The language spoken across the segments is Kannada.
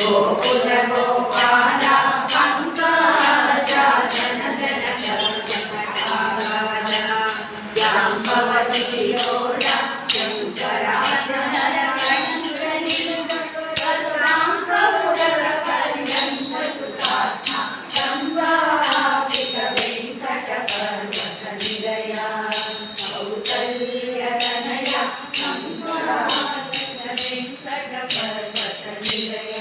ಗೋಕುಲ ಗೋಪಾಲ ಪಂಕಜ ಜನ ಜನ ಕರ್ಕಟಕಾಲ ಜಾಂಬವತಿಯೋಡ ಶಂಕರಾಜನರ ಕಣದಲ್ಲಿ ಕರುಣಾಂಕಪುರದ ಪರ್ಯಂತ ಸುತಾತ್ಮ ಸಂಭಾವಿತ ವೆಂಕಟ ಪರ್ವತ ನಿಲಯ ಕೌಸಲ್ಯ ತನಯ ಸಂಭಾವಿತ ವೆಂಕಟ ಪರ್ವತ ನಿಲಯ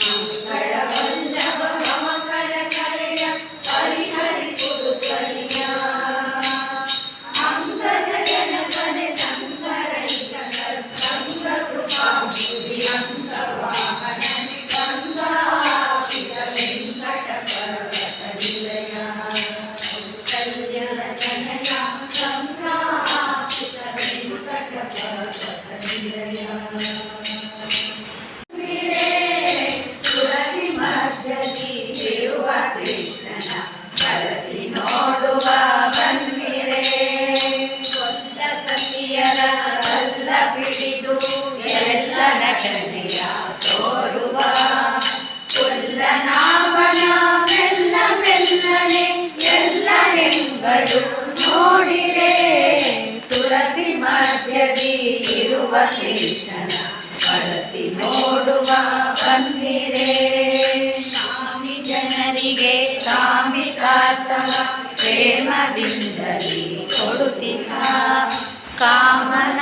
ಮಂಗಳವಲ್ಲಭ ಮಮಕರ ಕರೆಯ ಹರಿಹರಿ ಕುರುಕರಿಯ ಅಂಗದ ಜನಕನೆ ಸಂಗರಹಿತ ಕರ್ಕಂಗ ಕೃಪಾಂಬುಧಿ ಅಂಗವಾಹನನೆ ಗಂಗಾಪಿತ ವೆಂಕಟ ಪರ್ವತ ನಿಲಯ ಕೌಸಲ್ಯ ತನಯ ಸಂಭಾವಿತ ವೆಂಕಟ ಪರ್ವತ ನಿಲಯ ತುಳಸಿ ಮಧ್ಯದಲ್ಲಿ ಇರುವ ಕೃಷ್ಣನ ಕಲಸಿ ನೋಡುವ ಬನ್ನಿರೆ ಕೊಲ್ಲ ಸಖಿಯರ ಕಲ್ಲ ಬಿಡಿದು ಎಲ್ಲ ನಟನೆಯ ತೋರುವ ಕೊಲ್ಲನಾಭನ ಮೆಲ್ಲ ಮೆಲ್ಲನೆ ಎಲ್ಲ ಹೆಂಗಳು ನೋಡಿರೆ ತುಳಸಿ ಮಧ್ಯದಿ ಇರುವ ಕೃಷ್ಣನ ಕಲಸಿ ನೋಡುವ ಬನ್ನಿರೆ ಕಾಮಿ ಜನರಿಗೆ ಕಾಮಿಕಾತವ ಪ್ರೇಮದಿಂದಲೇ ಕೊಡುತ್ತಿದ್ದ ಕಾಮನ